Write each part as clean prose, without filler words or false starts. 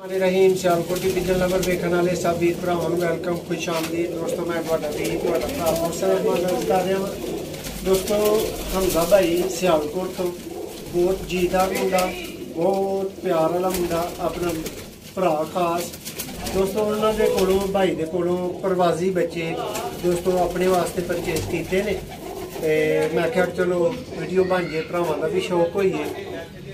रहीम Sialkoti pigeon lover देखने वाले सब वीर भरावां नूं वेलकम खुश आमदीद दोस्तों। मैं तुहाडा वीर तुहाडा भरा मौसम कर रहा हाँ दोस्तों। हमजा भाई सियालकोट तो बहुत जीदार मुंडा, बहुत प्यार वाला मुंडा, अपना भरा खास दोस्तों। उन्होंने कोलों भाई दे कोलों प्रवासी बच्चे दोस्तों अपने वास्ते परचेज किए ने। मैं क्या चलो वीडियो बन जाए, भरावां का भी शौक होई है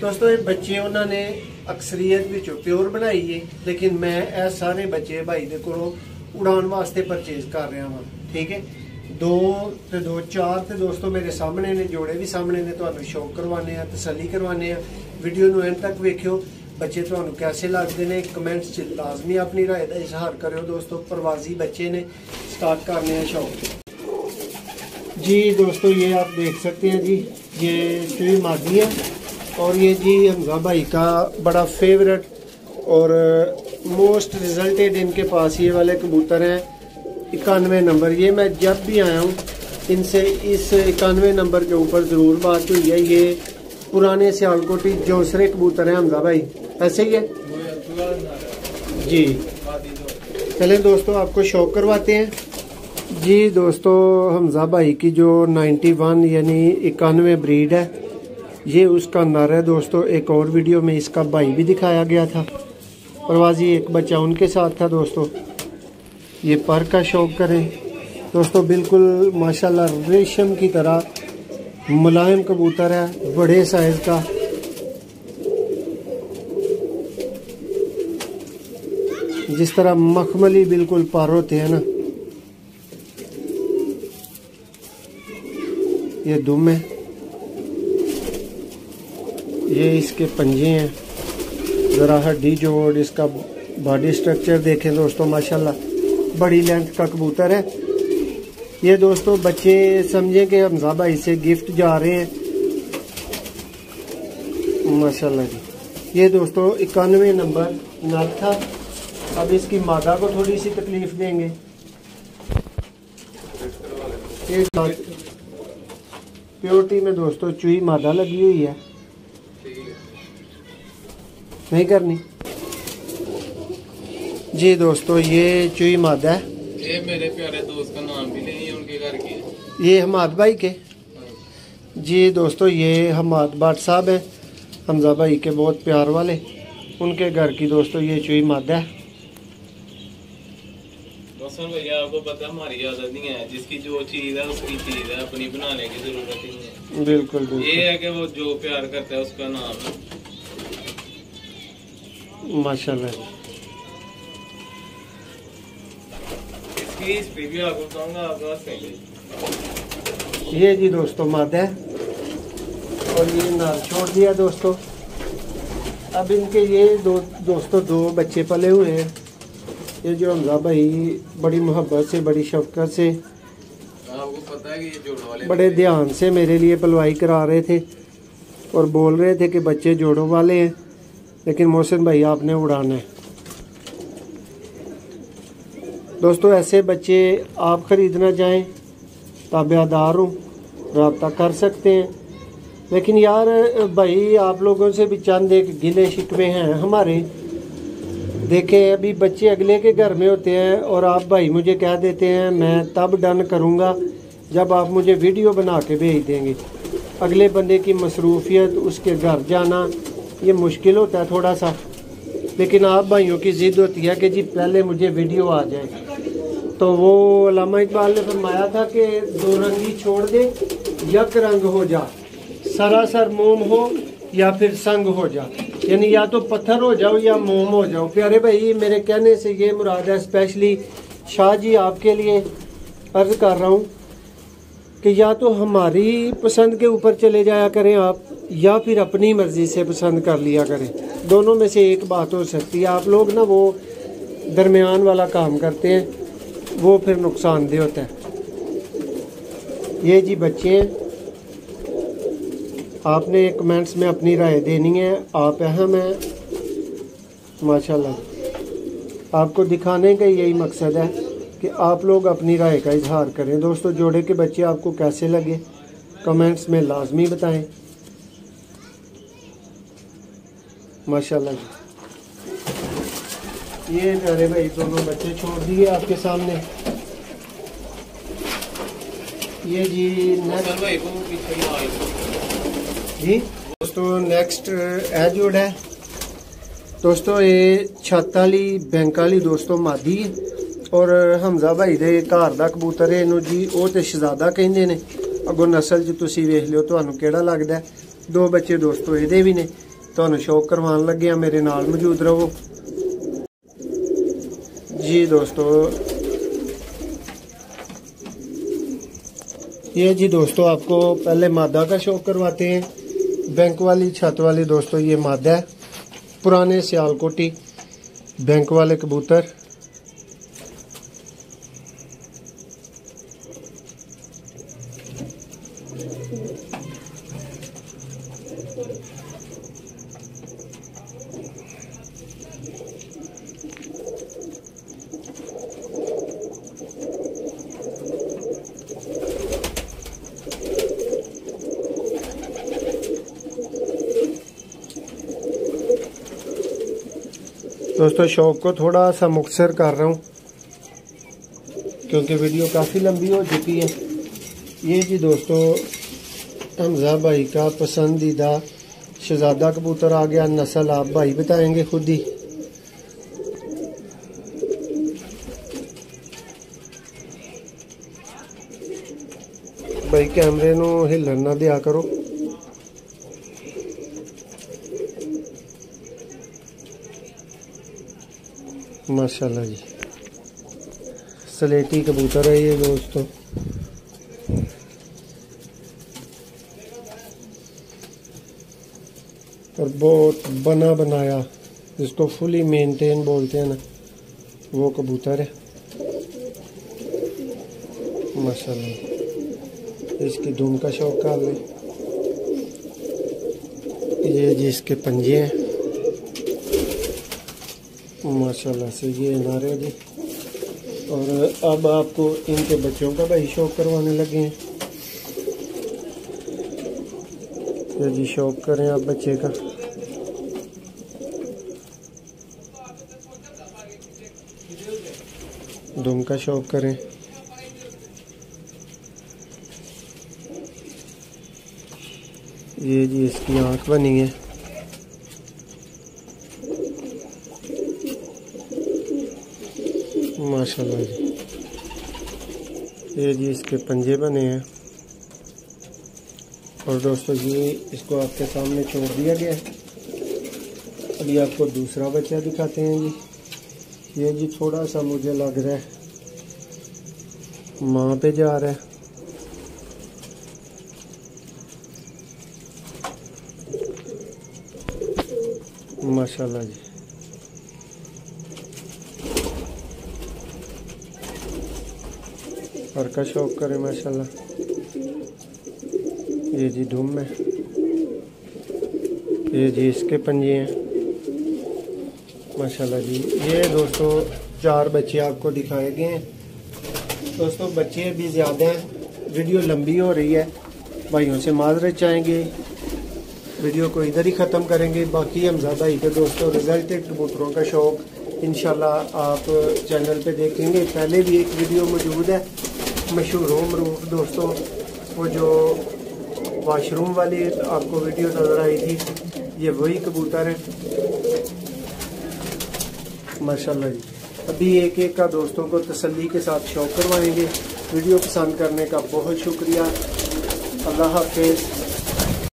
दोस्तों। ये बच्चे उन्होंने अक्सरीयत विचों प्योर बनाई है, लेकिन मैं ए सारे बच्चे भाई दे कोलों उड़ान वास्ते परचेज कर रहा हाँ। ठीक है, दो चार तो दोस्तों मेरे सामने ने, जोड़े भी सामने ने। तुहानू शौक करवाने हैं, तसली करवाने हैं। वीडियो नूं एंड तक वेखियो। बच्चे तुहानू कैसे लगते हैं कमेंट्स च लाजमी अपनी राय का इजहार करो दोस्तों। प्रवासी बच्चे ने। स्टार्ट करने हैं शौक जी दोस्तों। ये आप देख सकते हैं जी, ये सुई मादी है और ये जी हमजा भाई का बड़ा फेवरेट और मोस्ट रिजल्टेड इनके पास ये वाले कबूतर हैं 91 नंबर। ये मैं जब भी आया हूँ इनसे इस 91 नंबर के ऊपर ज़रूर बात हुई है। ये पुराने सियालकोटी जौसरे कबूतर हैं हमजा भाई, ऐसे ही है जी। चले दोस्तों आपको शौक करवाते हैं जी। दोस्तों हमजा भाई की जो 91 यानी 91 ब्रीड है, ये उसका नर है दोस्तों। एक और वीडियो में इसका भाई भी दिखाया गया था, प्रवासी एक बच्चा उनके साथ था दोस्तों। ये पर का शौक करें दोस्तों, बिल्कुल माशाल्लाह रेशम की तरह मुलायम कबूतर है, बड़े साइज का। जिस तरह मखमली बिल्कुल पर होते हैं ना, ये दुम है, ये इसके पंजे हैं। ज़रा हड्डी जोड़, इसका बॉडी स्ट्रक्चर देखें दोस्तों, माशाल्लाह बड़ी लेंथ का कबूतर है ये दोस्तों। बच्चे समझें कि हमजा भाई से गिफ्ट जा रहे हैं माशाल्लाह जी। ये दोस्तों 91 नंबर नर था। अब इसकी मादा को थोड़ी सी तकलीफ देंगे। प्योरिटी में दोस्तों चुई मादा लगी हुई है, नहीं करनी जी दोस्तों। ये चुई मादा है। ये मेरे प्यारे दोस्त का नाम भी नहीं है, उनके घर की। ये हमाद भाई के जी दोस्तों। ये हमाद बाट साहब हैं हमजा भाई के बहुत प्यार वाले, उनके घर की दोस्तों ये चुई मादा है। भैया आपको पता है हमारी आदत नहीं है, जिसकी जो चीज है उसकी चीज है, अपनी बनाने की जरूरत ही नहीं है। बिल्कुल, बिल्कुल। ये है कि वो जो प्यार करता है उसका नाम है माशाल्लाह। इसकी हिस्ट्री भी आपको बताऊंगा आपका। ये जी दोस्तों मादा है और ये नाल छोड़ दिया दोस्तों। अब इनके ये दोस्तों दो बच्चे पले हुए हैं। ये जो हमजा भाई बड़ी मोहब्बत से, बड़ी शफकत से, आपको पता है कि ये जोड़ों वाले बड़े ध्यान से मेरे लिए पलवाई करा रहे थे और बोल रहे थे कि बच्चे जोड़ों वाले हैं, लेकिन मोहसिन भाई आपने उड़ाना है दोस्तों। ऐसे बच्चे आप ख़रीदना चाहें ताबेदार हूँ, रब्ता कर सकते हैं। लेकिन यार भाई आप लोगों से भी चंद एक गिले शिकवे हैं हमारे। देखें अभी बच्चे अगले के घर में होते हैं और आप भाई मुझे कह देते हैं मैं तब डन करूँगा जब आप मुझे वीडियो बना के भेज देंगे। अगले बंदे की मसरूफियत, उसके घर जाना ये मुश्किल होता है थोड़ा सा, लेकिन आप भाइयों की ज़िद होती है कि जी पहले मुझे वीडियो आ जाए। तो वो अल्लामा इकबाल ने फरमाया था कि दो रंगी छोड़ दे, यक रंग हो जा, सरासर मोम हो या फिर संग हो जा, यानी या तो पत्थर हो जाओ या मोम हो जाओ। प्यारे भाई मेरे कहने से ये मुराद है, स्पेशली शाह जी आपके लिए अर्ज़ कर रहा हूँ कि या तो हमारी पसंद के ऊपर चले जाया करें आप, या फिर अपनी मर्ज़ी से पसंद कर लिया करें। दोनों में से एक बात हो सकती है। आप लोग ना वो दरमियान वाला काम करते हैं, वो फिर नुकसानदेह होता है। ये जी बच्चे हैं, आपने कमेंट्स में अपनी राय देनी है, आप अहम हैं माशाल्लाह। आपको दिखाने का यही मकसद है कि आप लोग अपनी राय का इजहार करें दोस्तों। जोड़े के बच्चे आपको कैसे लगे कमेंट्स में लाजमी बताएं माशाल्लाह। ये मेरे भाई दोनों बच्चे छोड़ दिए आपके सामने। ये जी सर भाई को पीछे मार जी दोस्तों नेक्स्ट एजुड है दोस्तों। ये छत वाली बैंक वाली दोस्तों मादी है और हमजा भाई दे घर दा कबूतर है इनू जी वो तो शहजादा कहंदे ने। अगों नस्ल च तुसीं वेख लियो तुहानू केड़ा लगदा है। दो बच्चे दोस्तों इहदे भी ने, तुहानू शौक करवान लगे मेरे नाल मौजूद रहो जी दोस्तों। ये जी दोस्तों आपको पहले मादा का शौक करवाते हैं। बैंक वाली छत वाली दोस्तों ये मादा है, पुराने सियालकोटी बैंक वाले कबूतर। दोस्तों शौक को थोड़ा सा मुख्तसर कर रहा हूँ क्योंकि वीडियो काफ़ी लंबी हो चुकी है। ये जी दोस्तों हमजा भाई का पसंदीदा शहजादा कबूतर आ गया। नस्ल आप भाई बताएंगे खुद ही। भाई कैमरे नू हिलन ना दिया करो। माशाल्लाह जी सलेटी कबूतर है ये दोस्तों। और बहुत बना बनाया, जिसको फुली मेंटेन बोलते हैं ना, वो कबूतर है माशाल्लाह। इसकी धूम का शौक कर ले। ये जी इसके पंजे हैं माशाल्लाह से, ये नारे जी। और अब आपको इनके बच्चों का भाई शौक करवाने लगे हैं। ये जी शौक करें आप बच्चे का। दुम का शौक करें। ये जी इसकी आंख बनी है माशाल्लाह जी। ये जी इसके पंजे बने हैं। और दोस्तों ये इसको आपके सामने छोड़ दिया गया है। अभी आपको दूसरा बच्चा दिखाते हैं जी। ये जी थोड़ा सा मुझे लग रहा है माँ पे जा रहा है माशाल्लाह जी। और का शौक करे माशाल्लाह। ये जी धूम में, ये जी इसके पंजे हैं माशाल्लाह जी। ये दोस्तों 4 बच्चे आपको दिखाए गए हैं। दोस्तों बच्चे भी ज़्यादा हैं, वीडियो लंबी हो रही है, भाइयों से माजरत चाहेंगे। वीडियो को इधर ही ख़त्म करेंगे। बाकी हमजा भाई के दोस्तों रिजल्टेड कबूतरों का शौक इंशाल्लाह आप चैनल पे देखेंगे। पहले भी एक वीडियो मौजूद है मशहूर मरूफ दोस्तों, वो जो वाशरूम वाली आपको वीडियो नजर आई थी, ये वही कबूतर है माशाल्लाह जी। अभी एक एक का दोस्तों को तसल्ली के साथ शौक करवाएंगे। वीडियो पसंद करने का बहुत शुक्रिया। अल्लाह हाफिज़।